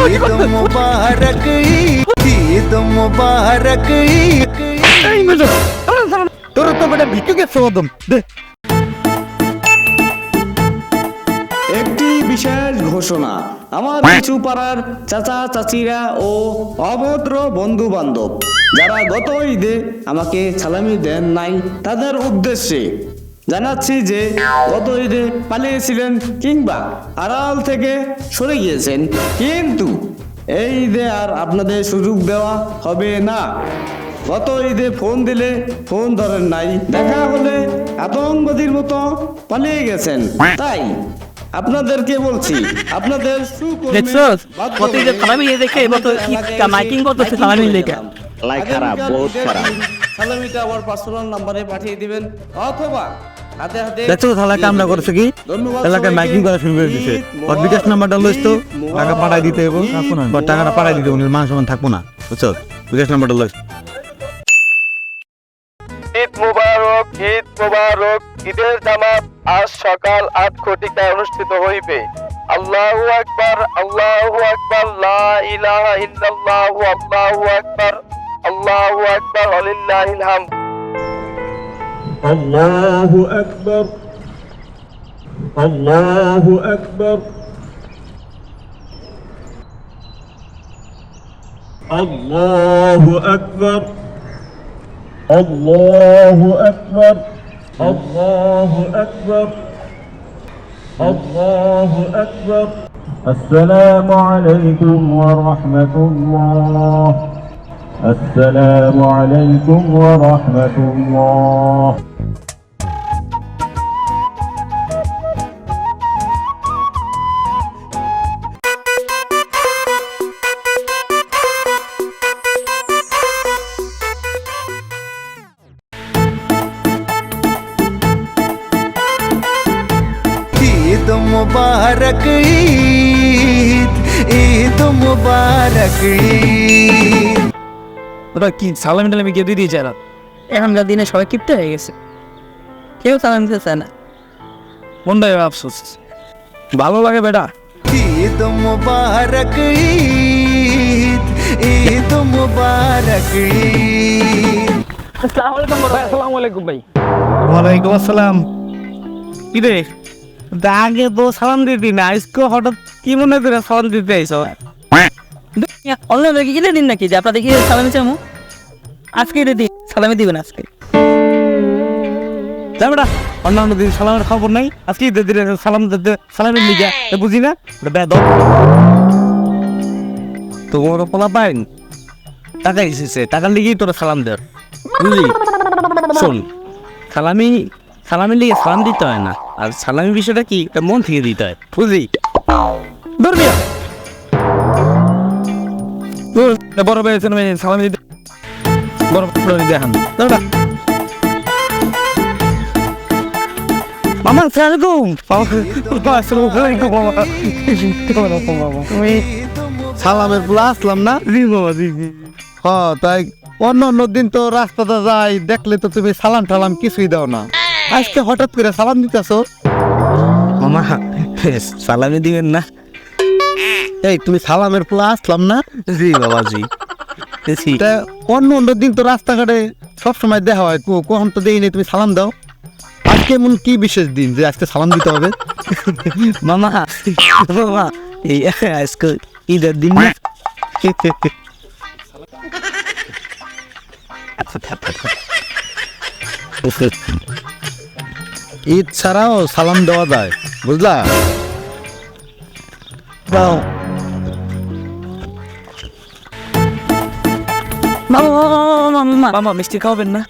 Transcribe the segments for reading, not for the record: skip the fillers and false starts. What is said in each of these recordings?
ঈদ মুবারক ঈদ মুবারক এই মেজো তোর তো বেটা ভিক্ষুকের সমাদম দে। একটি বিশেষ ঘোষণা, আমার কিছু পাড়ার চাচা চাচিরা ও অভদ্র বন্ধু বান্ধব যারা গত ঈদে আমাকে সালামি দেন নাই তাদের উদ্দেশ্যে জানাচ্ছি যে গত ঈদে পালিয়েছিলেন কিংবা আড়াল থেকে সরে গিয়েছেন, কিন্তু এই ঈদে আর আপনাদের সুযোগ দেওয়া হবে না। গত ঈদে ফোন দিলে ফোন ধরেন নাই, দেখা হলে আতঙ্কবাদীর মতো পালিয়ে গেছেন। তাই আপনাদেরকে বলছি, আপনাদের দেখছস কত যে সালামি দেখে এবার তো মাইকিং করতেছে সালামি লেখা লাই খারাপ, বহুত খারাপ। সালামিটা আমার পার্সোনাল নম্বরে পাঠিয়ে দিবেন অথবা হাতে হাতে। দেখছো শালা কামনা করছে কি এলাকায় মাইকিং করা শুরু করে দিছে। ওর বিকাশ নাম্বারটা লইস তো টাকা পাঠাই দিতে হবে, টাকাটা পাঠাই দিতে হবে, মান সম্মান থাকবো না, বুঝছো? বিকাশ নাম্বারটা লইস। ঈদ মুবারক, ঈদ মুবারক। ঈদের জামাত আজ সকাল 8 ঘটিকায় অনুষ্ঠিত হইবে। আল্লাহু আকবার, আল্লাহু আকবার, লা ইলাহা ইল্লাল্লাহু, আল্লাহু আকবার, আল্লাহু আকবার, ওয়ালিল্লাহিল হামদ। الله أكبر الله أكبر الله أكبر الله أكبر الله أكبر الله أكبر السلام عليكم ورحمة الله السلام عليكم ورحمة الله ঈদ মুবারক ঈদ মুবারক ঈদ। ওরা কি সালামি টালামি কে দিয়ে দিয়েছে এরা? এখনকার দিনে সবাই কিপ্ট হয়ে গেছে, কেউ সালাম দিতে চায় না। মনটা আফসোস, ভালো লাগে বেটা। ঈদ মুবারক ঈদ মুবারক ঈদ। আসসালামু আলাইকুম ভাই। ওয়ালাইকুম আসসালাম। কি রে আগে তো সালাম দিতি না, আজকে হঠাৎ কি মনে করে সালাম দিতে আইসো? অনলাইন রেখে গেলে দিন নাকি যে আপনাদের কি সালামি চামু? আজকে এটা দিন সালামি দিবেন আজকে। যা বেটা, অন্যান্য দিন সালামের খবর নাই, আজকে ঈদের দিনে সালাম দিতে সালামের লিগা বুঝি না বেদ। তো ওর পোলা পাইন টাকা এসেছে, টাকার লিগেই তোরা সালাম দেয়, বুঝলি? শোন, সালামের লিগে সালাম দিতে হয় না, আর সালামি বিষয়টা কি এটা মন থেকে দিতে হয়, বুঝলি? ধরবি বড় ভাই সালামি দিতে বড় দেখান। মামা তুমি সালামের পোলা আসলাম না? তাই অন্য অন্য দিন তো রাস্তাটা যাই, দেখলে তো তুমি সালাম টালাম কিছুই দাও না, আজকে হঠাৎ করে সালাম দিতেছো? মামা সালামি দিবেন না? এই তুমি সালামের পোলা আসলাম না? জি বাবা জি। অন্য অন্য দিন তো রাস্তাঘাটে সবসময় দেখা হয়, কখন তো দেই নেই, তুমি সালাম দাও। আজকে এমন কি বিশেষ দিন যে আজকে সালাম দিতে হবে? মামা মামা এই আজকে ঈদের দিন না? ঈদ ছাড়াও সালাম দেওয়া যায়, বুঝলা? মামা মিষ্টি খাওয়াবেন না?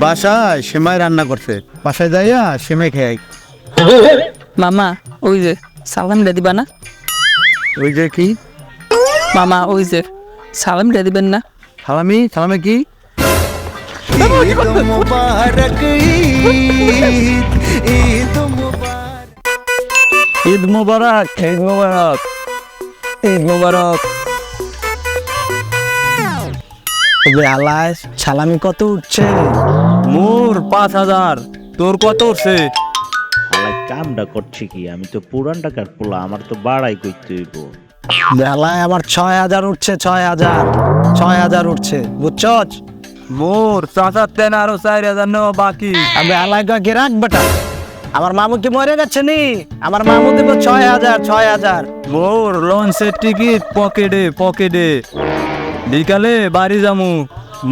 বাসায় সেমাই রান্না করছে, বাসায় যাইয়া সেমাই খেয়ে। মামা ওই যে সালামিটা দিবা না? ওই যে কি মামা ওই যে সালামিটা দিবেন না? সালামি কি? ঈদ মুবারক ঈদ মুবারক ঈদ মুবারক, ঈদ মুবারক, ঈদ মুবারক। আল্লাহ সালামি কত উঠছে? মোর 5000, তোর কত উঠছে? কামটা করছে কি? আমি তো পুরান টাকার পোলা, আমার তো বাড়াই করতে হইব। বেলায় আমার 6,000 উঠছে, 6,000 উঠছে, বুঝছস? মোর চাচার তেন আরো 4,000 নেওয়া বাকি। আমি এলাকাকে রাখ বেটা, আমার মামু কি মরে গেছে নি? আমার মামু দেবো 6,000। মোর লঞ্চের টিকিট পকেটে বিকালে বাড়ি যামু।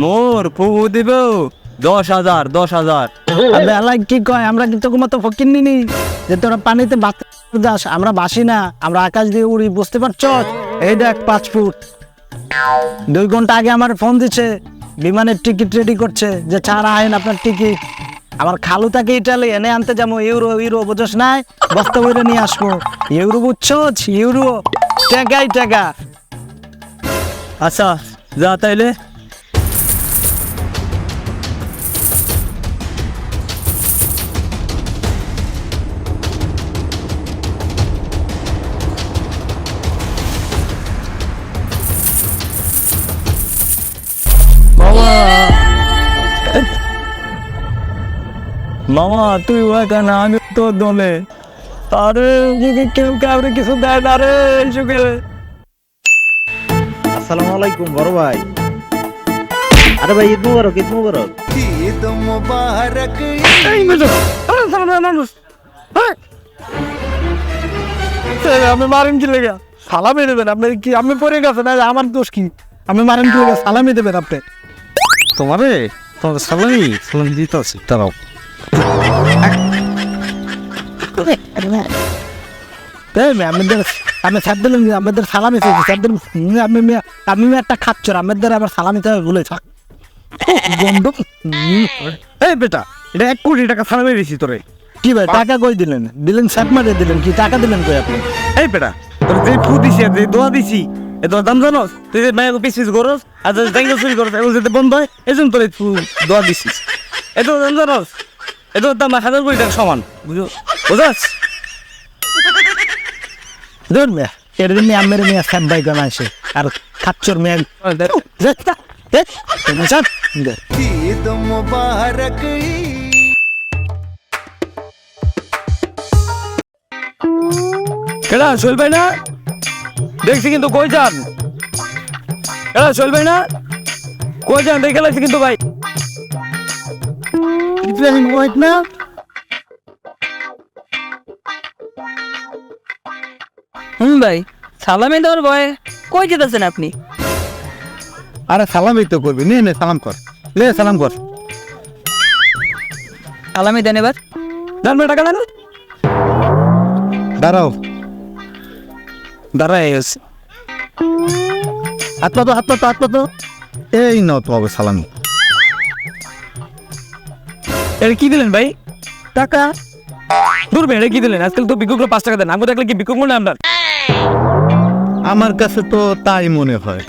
মোর ফুবু দিব 10,000। আমি এলাক কি কয়, আমরা কিন্তু মতো ফকির নিনি যে তোরা পানিতে যাস, আমরা বাসি না, আমরা আকাশ দিয়ে উড়ি, বুঝতে পারছস? এই দেখ 5 ফুট। 2 ঘন্টা আগে আমার ফোন দিচ্ছে, বিমানের টিকিট রেডি করছে, যে ছাড় আইন আপনার টিকিট। আমার খালু তাকে ইটালি এনে আনতে যাবো, ইউরো বুঝছ নাই, বস্তা বইরে নিয়ে আসবো। ইউরো বুঝছস? ইউরো টাকা। আচ্ছা যা তাইলে। মামা তুই ওখানে, আমি তোর দলে। আরে যদি কেউ কাউরে কিছু দেয় না রে সুখে। আসসালামু আলাইকুম বড় ভাই। আরে ভাই ঈদ মুবারক। ঈদ মুবারক আমি মারেন কি লেগে? সালামি দেবেন আপনি কি? আমি পড়ে গেছে না, আমার দোষ কি? আমি মারেন কি লেগে? সালামি দেবেন আপনি? তোমার সালামি দিতে আছে তারাও। আমি স্যার দিলেন, আমাদের সালামি আমি একটা খাচ্ছর, আমাদের আবার সালামিতে ভুলে থাক বন্ধু। এই বেটা, এটা 1 কোটি টাকা সালামি দিছি তোরে। কি ভাই, টাকা কই দিলেন স্যাপ মারে দিলেন, কি টাকা দিলেন কই আপনি? এই বেটা, তোর যে ফু দিছি আর যে দোয়া দিছি, এ তোর দাম জানোস? তুই যে মায়ের পিছিস করস আর যে জায়গা চুরি করস, এগুলো যাতে বন্ধ হয়, এই জন্য তোর এই ফু দোয়া দিছিস। এ তোর দাম জানোস? এ তোর দাম 1,000 কোটি টাকা সমান, বুঝাস? ধর মেয়া, এর জন্য আমের মেয়া স্যাপ ভাই গান আসে, আর খাচ্ছর মেয়া ঈদ মুবারক কেডা সোহেল ভাই না? দেখছি কিন্তু কই যান? কেডা সোহেল ভাই না? কই যান দেখে লাগছে কিন্তু ভাই। ইব্রাহিম হোয়াইট না? ভাই, সালামি দেওয়ার ভয়ে কই যেতেছেন আপনি? আরে সালামই তো করবি, নে সালাম কর, লে সালাম কর। সালামি দেন এবার। জান টাকা দেন। দাঁড়াও, দাঁড়াই আছে। হাত পাতো। এই নাও তো হবে সালামি। এটা কি দিলেন ভাই? টাকা? দূর ভাই, এটা কি দিলেন? আজকাল তো ভিক্ষুকরা 5 টাকা দেন, আমি দেখলে কি ভিক্ষুক মনে আপনার? আমার কাছে তো তাই মনে হয়।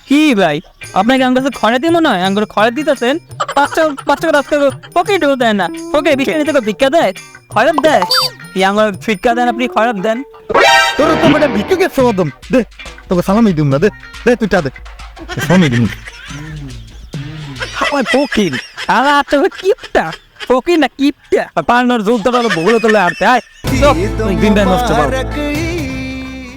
কি ভাই, আপনাকে আমার কাছে খয়রাতি মনে হয়? আমার খয়রাত দিতেছেন? 5 টাকা আজকাল পকেটেও দেয় না। পকেটে ভিক্ষা নিতে ভিক্ষা দেয়, খয়রাত দেয়। আমার ভিক্ষা দেন, আপনি খয়রাত দেন। তোর তো বেটা ভিক্ষুকের সমাদম দে, তোকে সালামি দিম না, দে তুই টা দে, সালামি দিম। আমার ফকির, আর আপনার কিপটা ফকির না কিপটা? পার্টনার যোগ দাঁড়ালো বগুলো তোলে আরতে আয়। ঈদ দিনটা নষ্ট করো। মুবারক